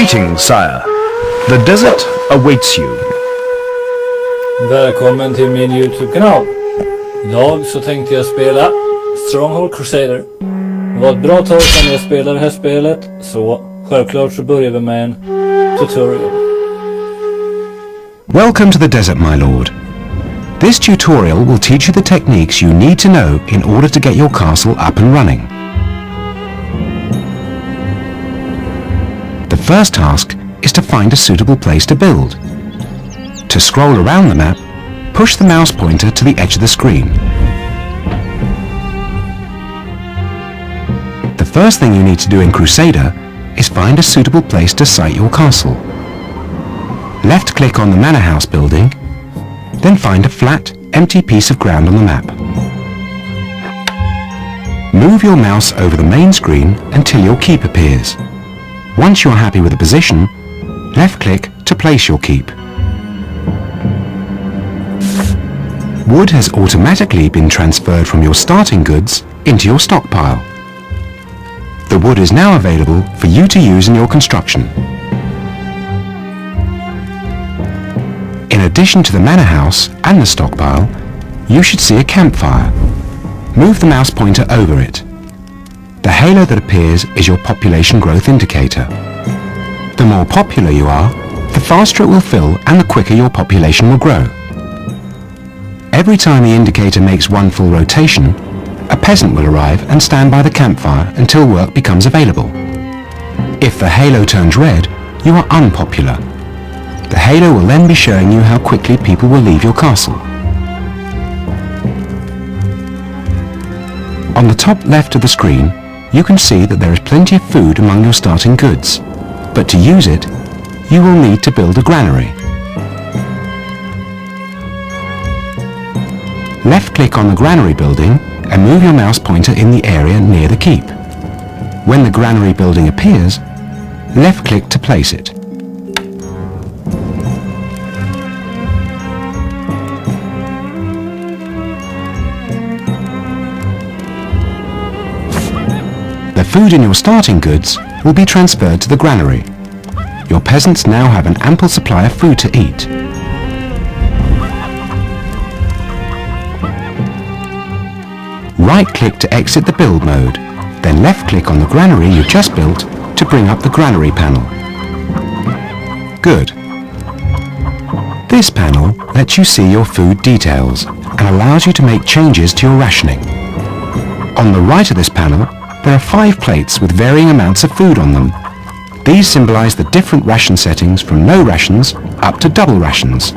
Greetings, sire. The desert awaits you. Välkommen till min YouTube-kanal. Idag så tänkte jag spela Stronghold crusader. Det var ett bra tag sedan jag spelade det här spelet, så självklart så börjar vi med en tutorial. Welcome to the desert, my lord. This tutorial will teach you the techniques you need to know in order to get your castle up and running. The first task is to find a suitable place to build. To scroll around the map, push the mouse pointer to the edge of the screen. The first thing you need to do in Crusader is find a suitable place to site your castle. Left-click on the manor house building, then find a flat, empty piece of ground on the map. Move your mouse over the main screen until your keep appears. Once you're happy with the position, left-click to place your keep. Wood has automatically been transferred from your starting goods into your stockpile. The wood is now available for you to use in your construction. In addition to the manor house and the stockpile, you should see a campfire. Move the mouse pointer over it. The halo that appears is your population growth indicator. The more popular you are, the faster it will fill and the quicker your population will grow. Every time the indicator makes one full rotation, a peasant will arrive and stand by the campfire until work becomes available. If the halo turns red, you are unpopular. The halo will then be showing you how quickly people will leave your castle. On the top left of the screen, you can see that there is plenty of food among your starting goods, but to use it, you will need to build a granary. Left-click on the granary building and move your mouse pointer in the area near the keep. When the granary building appears, left-click to place it. The food in your starting goods will be transferred to the granary. Your peasants now have an ample supply of food to eat. Right-click to exit the build mode, then left-click on the granary you just built to bring up the granary panel. Good. This panel lets you see your food details and allows you to make changes to your rationing. On the right of this panel, there are 5 plates with varying amounts of food on them. These symbolize the different ration settings from no rations up to double rations.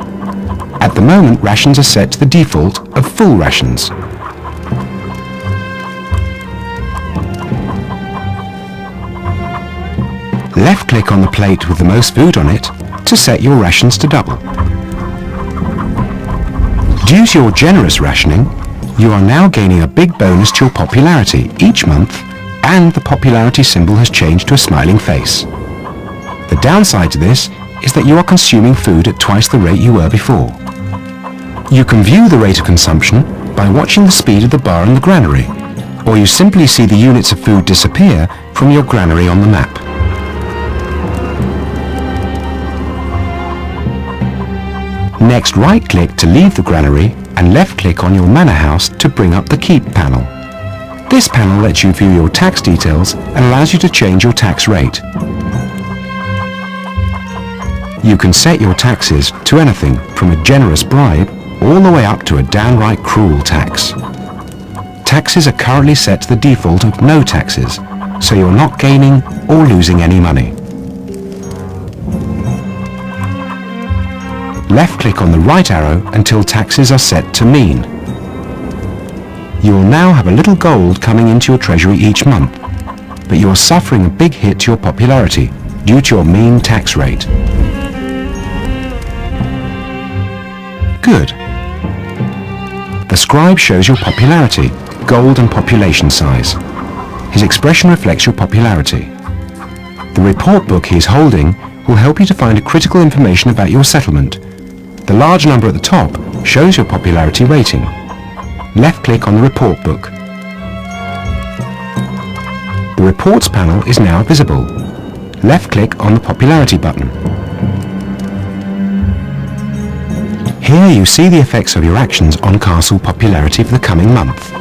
At the moment, rations are set to the default of full rations. Left-click on the plate with the most food on it to set your rations to double. Due to your generous rationing, you are now gaining a big bonus to your popularity each month, and the popularity symbol has changed to a smiling face. The downside to this is that you are consuming food at twice the rate you were before. You can view the rate of consumption by watching the speed of the bar in the granary, or you simply see the units of food disappear from your granary on the map. Next, right-click to leave the granary and left-click on your manor house to bring up the keep panel. This panel lets you view your tax details and allows you to change your tax rate. You can set your taxes to anything from a generous bribe all the way up to a downright cruel tax. Taxes are currently set to the default of no taxes, so you're not gaining or losing any money. Left-click on the right arrow until taxes are set to mean. You will now have a little gold coming into your treasury each month, but you are suffering a big hit to your popularity due to your mean tax rate. Good. The scribe shows your popularity, gold and population size. His expression reflects your popularity. The report book he is holding will help you to find critical information about your settlement. The large number at the top shows your popularity rating. Left-click on the report book. The reports panel is now visible. left-click on the popularity button. Here you see the effects of your actions on castle popularity for the coming month.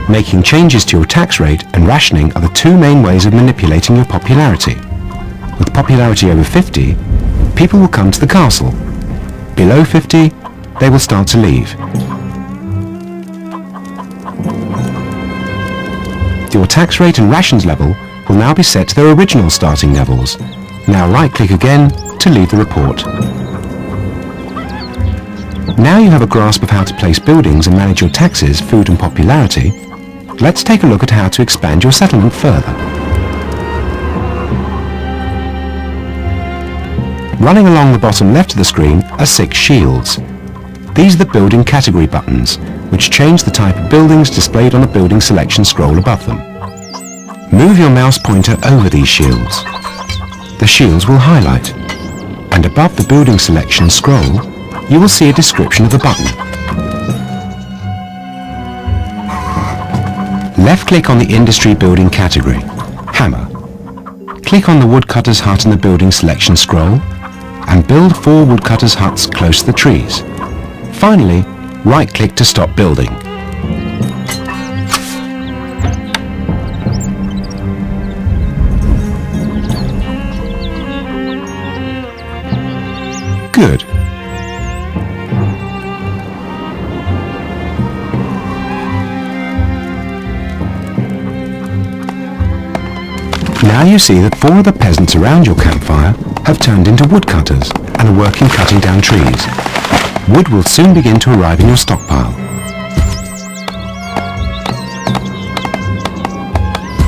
Making changes to your tax rate and rationing are the two main ways of manipulating your popularity. With popularity over 50, people will come to the castle. Below 50, they will start to leave. Your tax rate and rations level will now be set to their original starting levels. Now right-click again to leave the report. Now you have a grasp of how to place buildings and manage your taxes, food and popularity. Let's take a look at how to expand your settlement further. Running along the bottom left of the screen are 6 shields. These are the building category buttons, which change the type of buildings displayed on the building selection scroll above them. Move your mouse pointer over these shields. The shields will highlight, and above the building selection scroll, you will see a description of the button. Left-click on the industry building category, hammer. Click on the woodcutter's hut in the building selection scroll, and build 4 woodcutter's huts close to the trees. Finally, right-click to stop building. Good. Now you see that 4 of the peasants around your campfire have turned into woodcutters and are working cutting down trees. Wood will soon begin to arrive in your stockpile.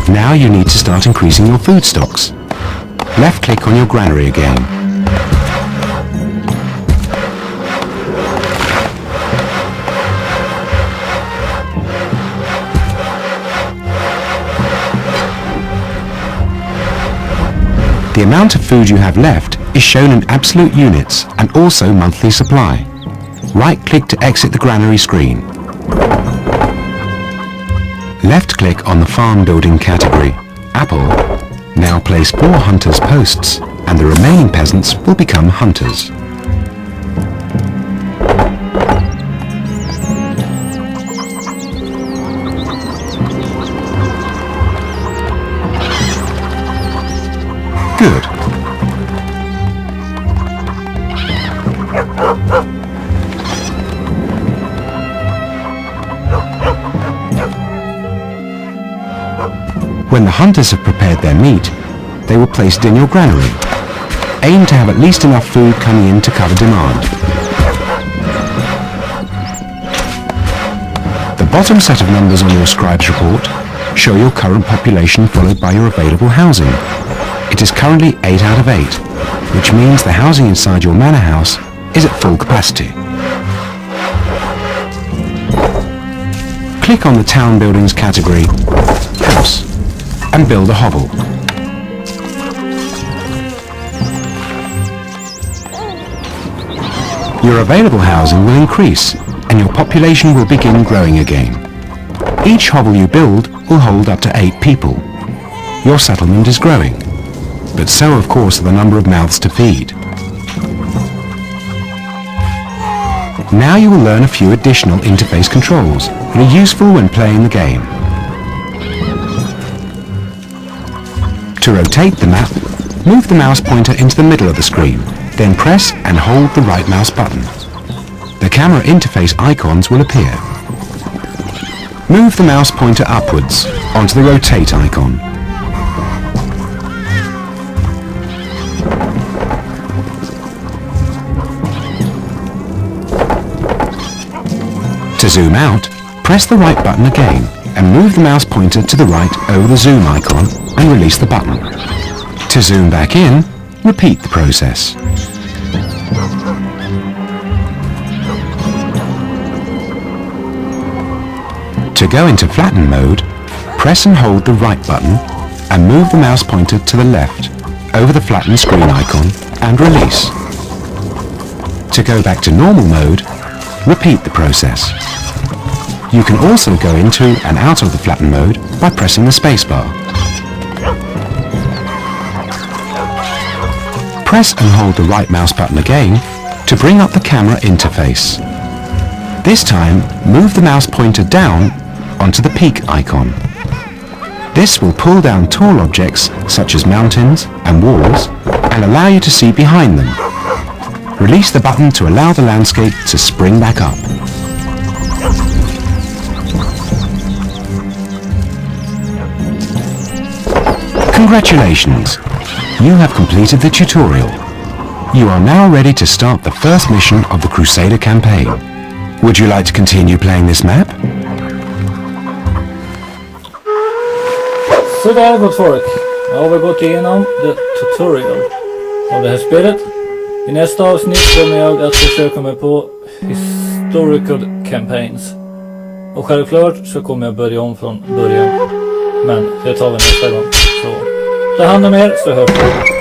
Now you need to start increasing your food stocks. Left-click on your granary again. The amount of food you have left is shown in absolute units and also monthly supply. Right-click to exit the granary screen. Left-click on the farm building category, apple. Now place 4 hunters' posts and the remaining peasants will become hunters. Good. When the hunters have prepared their meat, they will place it in your granary. Aim to have at least enough food coming in to cover demand. The bottom set of numbers on your scribe's report show your current population followed by your available housing. It is currently 8 out of 8, which means the housing inside your manor house is at full capacity. Click on the town buildings category, house, and build a hovel. Your available housing will increase and your population will begin growing again. Each hovel you build will hold up to 8 people. Your settlement is growing, but so of course are the number of mouths to feed. Now you will learn a few additional interface controls that are useful when playing the game. To rotate the map, move the mouse pointer into the middle of the screen, then press and hold the right mouse button. The camera interface icons will appear. Move the mouse pointer upwards onto the rotate icon. To zoom out, press the right button again and move the mouse pointer to the right over the zoom icon and release the button. To zoom back in, repeat the process. To go into flatten mode, press and hold the right button and move the mouse pointer to the left over the flatten screen icon and release. To go back to normal mode, repeat the process. You can also go into and out of the flatten mode by pressing the spacebar. press and hold the right mouse button again to bring up the camera interface. This time, move the mouse pointer down onto the peak icon. This will pull down tall objects such as mountains and walls and allow you to see behind them. Release the button to allow the landscape to spring back up. Congratulations! You have completed the tutorial. You are now ready to start the first mission of the Crusader campaign. Would you like to continue playing this map? Så där gott folk. Jag har väl gått igenom the tutorial av det här spelet. I nästa avsnitt kommer jag att försöka mig på historical campaigns. Och självklart så kommer jag börja om från början. Men det tar vi nästa gång. Så ta hand om er så hörs vi.